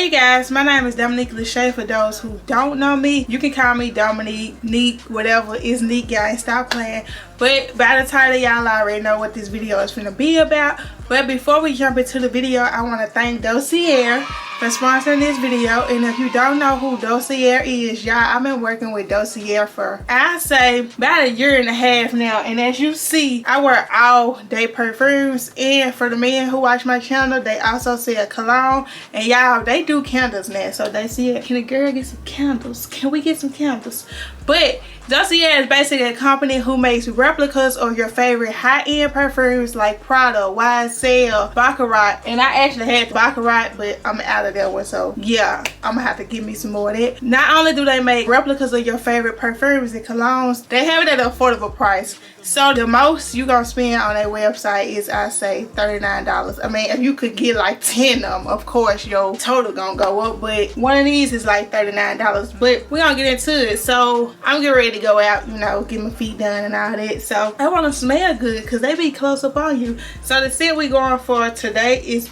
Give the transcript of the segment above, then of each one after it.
Hey you guys, my name is Dominique Lachey. For those who don't know me, you can call me Dominique, Neek, whatever. It's Neek, guys. Stop playing. But by the title, y'all already know what this video is finna be about. But before we jump into the video, I want to thank Dossier for sponsoring this video. And if you don't know who Dossier is, y'all, I've been working with Dossier for, I say, about a year and a half now. And as you see, I wear all day perfumes. And for the men who watch my channel, they also sell cologne. And y'all, they do candles now. So they said, can a girl get some candles? Can we get some candles? But Dossier is basically a company who makes replicas of your favorite high-end perfumes like Prada, YSL, Baccarat. And I actually had Baccarat, but I'm out of that one. So yeah, I'm gonna have to give me some more of that. Not only do they make replicas of your favorite perfumes and colognes, they have it at an affordable price. So the most you gonna spend on their website is, I say, $39. I mean, if you could get like 10 of them, of course your total gonna go up, but one of these is like $39. But we're gonna get into it. So I'm getting ready to go out, you know, get my feet done and all that. So I want to smell good because they be close up on you. So the scent we going for today is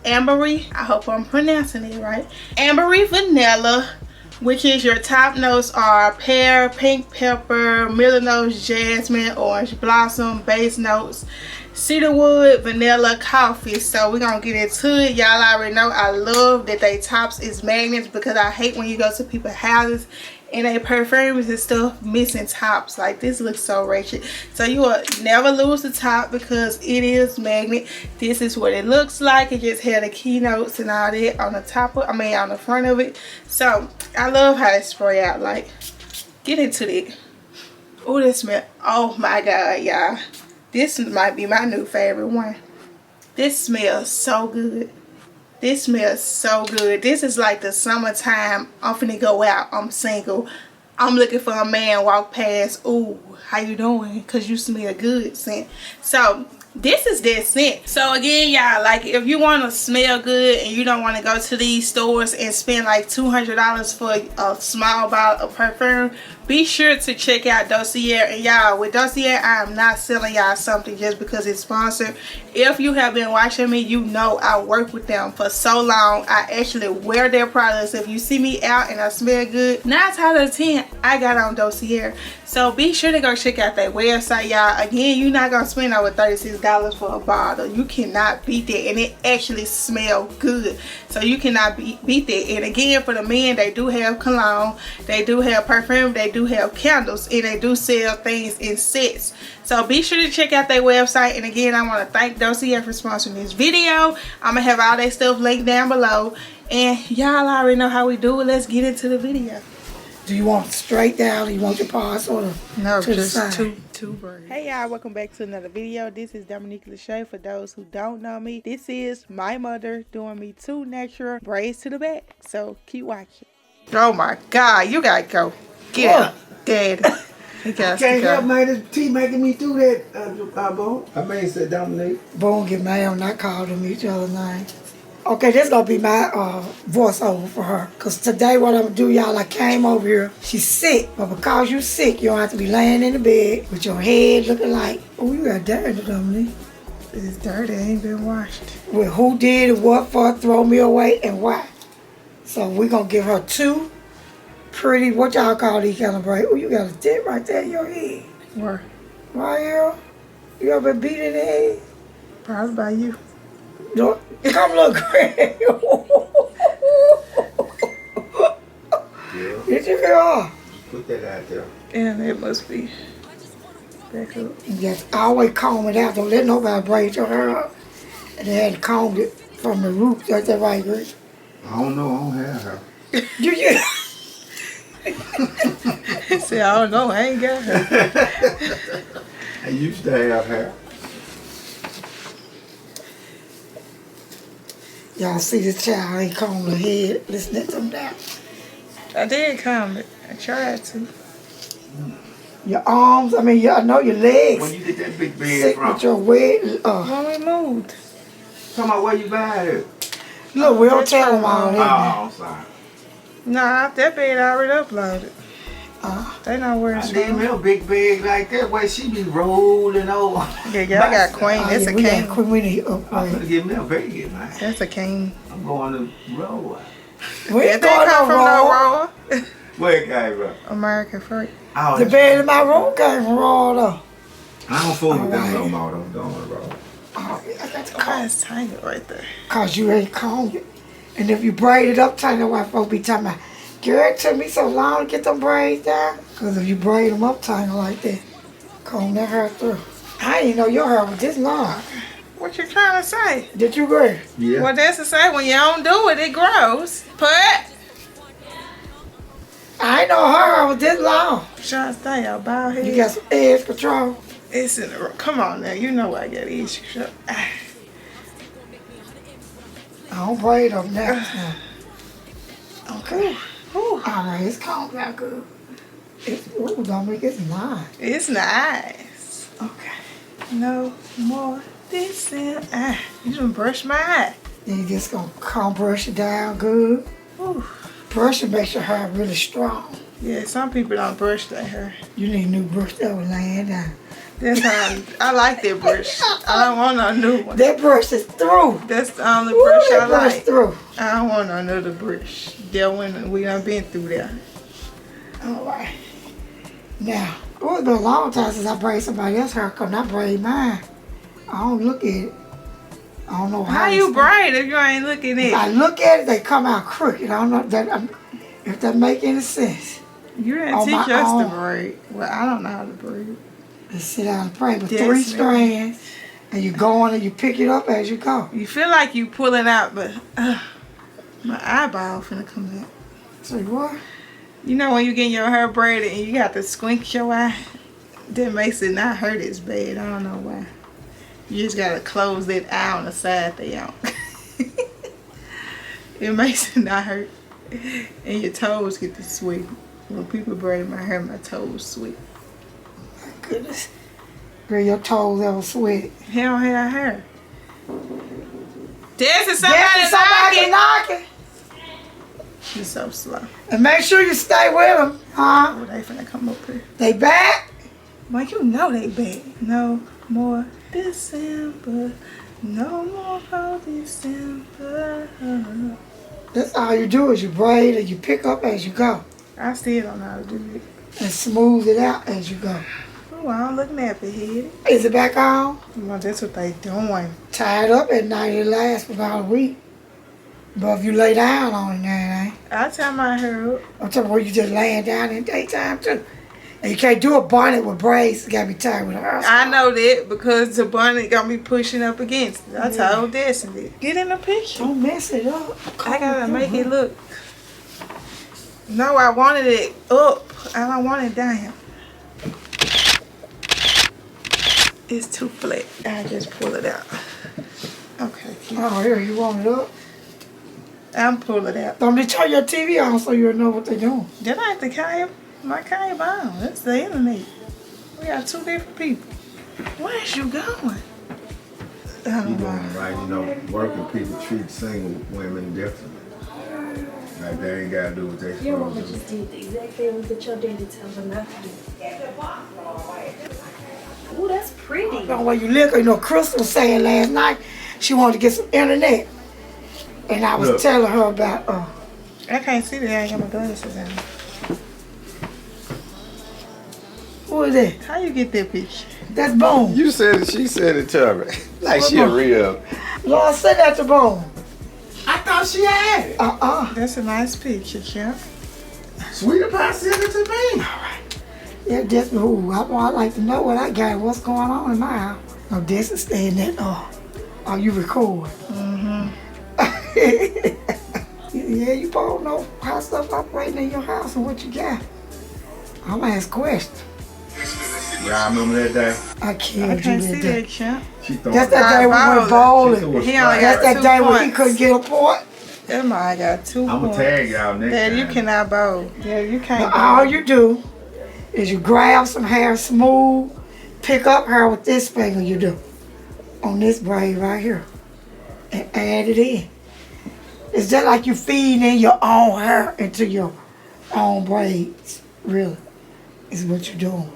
Ambery. I hope I'm pronouncing it right. Ambery Vanilla, which is your top notes are pear, pink pepper, middle notes, jasmine, orange blossom, base notes, cedarwood, vanilla, coffee. So we're gonna get into it. Y'all already know I love that they tops is magnets, because I hate when you go to people's houses and they perfumes and stuff missing tops. Like, this looks so wretched. So you will never lose the top because it is magnet. This is what it looks like. It just had the keynotes and all that on the top of, I mean on the front of it. So I love how they spray out. Like, get into it. Oh, this smell, oh my god, y'all, this might be my new favorite one. This smells so good. This smells so good. This is like the summertime. I'm finna go out. I'm single. I'm looking for a man, walk past. Ooh, how you doing? Because you smell good scent. So this is that scent. So again, y'all, like, if you want to smell good and you don't want to go to these stores and spend like $200 for a small bottle of perfume, be sure to check out Dossier. And y'all, with Dossier, I am not selling y'all something just because it's sponsored. If you have been watching me, you know I work with them for so long. I actually wear their products. If you see me out and I smell good, 9 out of 10 I got on Dossier. So be sure to go check out their website, y'all. Again, you're not gonna spend over $36 for a bottle. You cannot beat that, and it actually smells good. So you cannot beat that. And again, for the men, they do have cologne, they do have perfume, they do have candles, and they do sell things in sets. So be sure to check out their website. And again, I want to thank Dossier for sponsoring this video. I'm gonna have all their stuff linked down below, and y'all already know how we do it. Let's get into the video. Do you want it straight down, or you want your paws or no, to just the side? two birds. Hey y'all, welcome back to another video. This is Dominique Lachey. For those who don't know me, this is my mother doing me 2 natural braids to the back. So keep watching. Oh my god, you gotta go. Get up, Dad. He got Can't help, man. This tea making me do that, Bone. I mean, said Dominique. Bone get mad when I called them each other's name. Okay, this gonna be my voiceover for her. Cause today what I'm gonna do, y'all, I came over here. She's sick, but because you sick, you don't have to be laying in the bed with your head looking like, oh, you got dirty, Dominique. It's dirty, it ain't been washed. Well, who did it, what for, throw me away, and why? So we're gonna give her 2 pretty, what y'all call these kind of braids? Oh, you got a dent right there in your head. Where? Right here. You ever been beat in the head? Probably by you. Don't, come look, Greg. Did you go? Put that out there. And it must be back up. Yes, always comb it out. Don't let nobody braid your hair up. And they had to comb it from the root. That's that right, Greg? I don't know. I don't have her. Do you? He said, I don't know, I ain't got her. I used to have hair. Y'all see this child ain't combed her head. Listen to them down. I did comb it. I tried to. Your arms, I mean, I know your legs. When you get that big bed Sick from? with your weight. When we moved. Talking about where you buy it? Look, we don't tell them all that. Oh, I'm sorry. Nah, that bed already uploaded. They know where it's I need me a big bag like that way she be rolling over. Yeah, y'all got queen. That's a king. Queen. We need I'm gonna give me a bag, man. That's a king. I'm going to roll. We That ain't didn't going come no from no roll. roll. Where it came from? American Freight. Oh, The bed in my room came from roll though. I don't fool with them Alright. no more. Don't go on the road. Oh, I got to Why call. is Tangle right there? Cause you ain't combed it. And if you braid it up tight, that's why folks be talking about, girl, it took me so long to get them braids down. Cause if you braid them up tight like that, comb that hair through. I didn't know your hair was this long. What you trying to say? Did you agree? Yeah. Well, that's to say when you don't do it, it grows. Put. I didn't know her hair was this long. Trying to stay out bald head. You got some edge control. It's in the room. Come on now. You know I got issues. I don't braid them now. Okay. Whew. Alright, it's combed out good. Ooh, don't make it nice. It's nice. Okay. No more this and you done brush my eye. Then you just gonna comb brush it down good. Whew. Brush it makes your hair really strong. Yeah, some people don't brush their hair. You need a new brush that was laying down. That's how I like that brush. I don't want no new one. That brush is through. That's the only Ooh, brush I that brush like. through. I don't want no another brush. That one we done been through there. Alright. Now, it's been a long time since I braid somebody else's hair because I braid mine. I don't look at it. I don't know How it's you done. braid if you ain't looking If at I it? look at it, they come out crooked. I don't know if that make any sense. You didn't on teach my us to own. braid. Well, I don't know how to braid. Just sit down and pray with Yes, 3 ma'am. strands, and you go on and you pick it up as you go. You feel like you pulling out, but my eyeball finna come out. Say what? You know when you get your hair braided and you got to squint your eye? That makes it not hurt as bad. I don't know why. You just gotta close that eye on the side they on. It makes it not hurt. And your toes get to sweat. When people braid my hair, my toes sweat. Goodness. Girl, your toes ever sweaty. He don't have hair. There's Somebody somebody knocking. knocking. You're so slow. And make sure you stay with them, huh? Oh, they finna come up here. They back? Well, you know they back. No more December. No more for December. That's all you do is you braid and you pick up as you go. I still don't know how to do it. And smooth it out as you go. Oh, I don't look nappy headed. Is it back on? Well, that's what they doing. Tie it up at night, it lasts for about a week. But if you lay down on it now, I tie my hair up. I'm talking about you just laying down in daytime too. And you can't do a bonnet with braids, it gotta be tied with a hair. I know that because the bonnet got me pushing up against it. I Yeah. told Destiny, get in the picture. Don't mess it up. I gotta make it look. No, I wanted it up. I don't want it down. It's too flat. I just pull it out. Okay, cute. Oh, here, you want it up? I'm pull it out. Don't they turn your TV on so you'll know what they're doing? That ain't the cable. My cable on. That's the internet. We got two different people. Where's you going? I You don't doing know. it right, you know, working people treat single women differently. Like they ain't gotta do what they Your mama supposed to do. just did the exact thing that your daddy tells her not to do. Ooh, that's pretty. You know, when you look, you know, Crystal was saying last night she wanted to get some internet. And I was Look. telling her about, I can't see that. I ain't got my glasses on. who is that? How you get that picture? That's Boom. You said it, she said it to me. Like she a real. Lord, send that to Boom. I thought she had it. That's a nice picture, champ. Sweetie Pie sent it to me. Yeah, that's who. I like to know what I got, what's going on in my house. No, this is staying that, you record. Mm-hmm. Yeah, you both know how stuff operating in your house and what you got. I'm gonna ask questions. Yeah, I remember that day. I I killed can't you see that day. that, champ. She thought That's that day we went bowling. He only That's got that 2 day when he points. couldn't get a point. That might got 2 I'm points. gonna tag y'all next Dad, time. you cannot bowl. Dad, you can't bowl. All you do is you grab some hair smooth, pick up hair with this finger you do on this braid right here and add it in. It's just like you feeding in your own hair into your own braids, really, is what you're doing.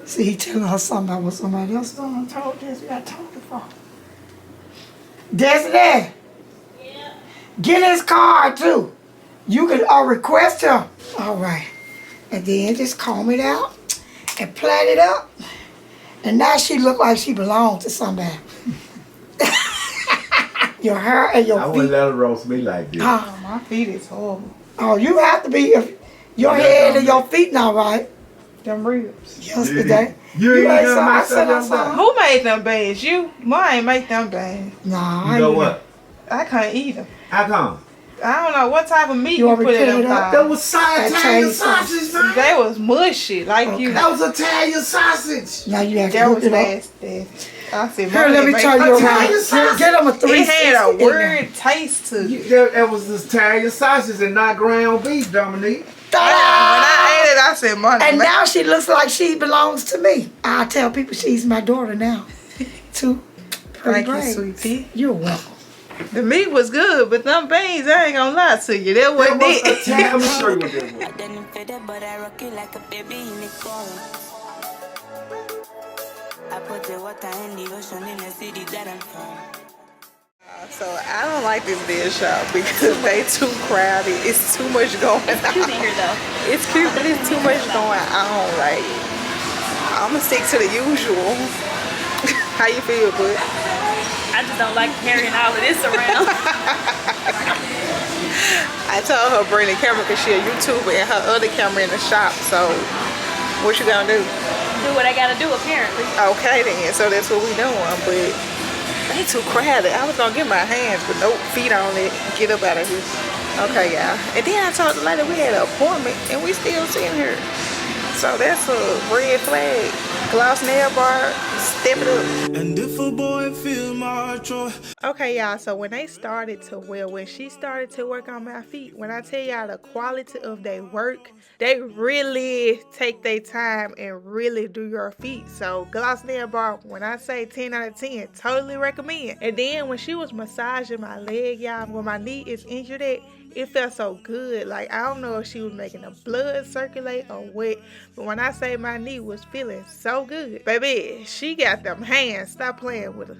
See, he telling her something about what somebody else done. I told this, we got told before. Destiny, Get his card too. You can request him. All right. And then just comb it out and plait it up. And now she look like she belongs to somebody. Your hair and your I feet. wouldn't let her roast me like this. Oh, my feet is horrible. Oh, you have to be, if your head and your feet not right. Them ribs. Yesterday. You ain't ate done some. I myself said I like saw. that. Who made them bags? You? Mine ain't make them bags. Nah, You know what? I can't eat them. How come? I don't know what type of meat You you, want me put to in clean them it up? That things. was Italian Italian sausage, man. They was mushy, like you. That was Italian sausage. Now you have to That look was it up. nasty. I said, Here, let me tell you around. Italian Get them a 360. It had a in there. weird taste to it. That was Italian sausage and not ground beef, Dominique. When I ate it, I said, "Money." And now she looks like she belongs to me. I tell people she's my daughter now. Two pretty Thank you, grades. sweet pea. You're welcome. The meat was good, but them beans, I ain't gonna lie to you. That wasn't That was it. Italian. Let me show you what that was. I didn't fit it, but I rock it like a baby in the car. I put the water in the ocean in the city that I'm from. So I don't like this beer shop because they too crowded. It's too much going on. It's cute in here though. It's cute, but it's too much going on. Like, I'm gonna stick to the usual. How you feel, bud? I just don't like carrying all of this around. I told her bring the camera because she a YouTuber and her other camera in the shop. So what you gonna do? Do what I gotta do apparently. Okay then, so that's what we doing. But they too crowded. I was gonna get my hands with no feet on it. Get up out of here. Okay, y'all. And then I told the lady we had an appointment and we still sitting here. So that's a red flag. Gloss nail bar, step it up. And if a boy feel my joy. Okay, y'all, so when they started to, well, when she started to work on my feet, when I tell y'all the quality of their work, they really take their time and really do your feet. So Gloss Nail Bar, when I say 10 out of 10, totally recommend. And then when she was massaging my leg, y'all, where my knee is injured at, it felt so good. Like, I don't know if she was making the blood circulate or what, but when I say my knee was feeling so good, baby, she got them hands. Stop playing with her.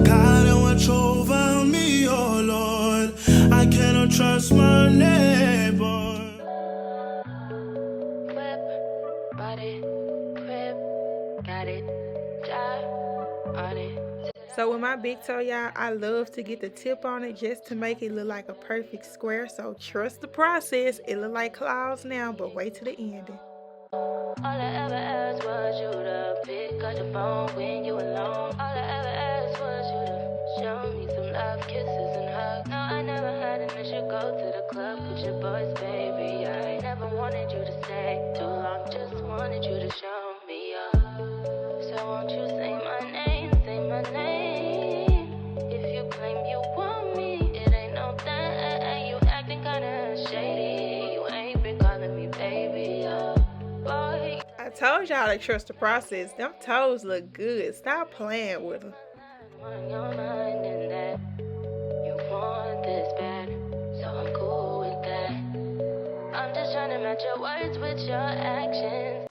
God, I watch over me, oh Lord. I cannot trust my neighbor. Whip, body, whip, got it, job on it. So with my big toe, y'all, I love to get the tip on it just to make it look like a perfect square. So trust the process. It look like claws now, but wait to the ending. All I ever asked was you to pick up the phone when you alone. All I ever asked was you to show me some love, kisses and hugs. No, I never had an issue. Go to the club with your boys, baby. I never wanted you to stay too long. Just wanted you to show me up. So won't you say my name? Say my name. If you claim you want me, it ain't no thing. You acting kinda shady. You ain't been calling me baby. Boy. I told y'all to trust the process. Them toes look good. Stop playing with them. On your mind and that you want this bad, so I'm cool with that. I'm just trying to match your words with your actions.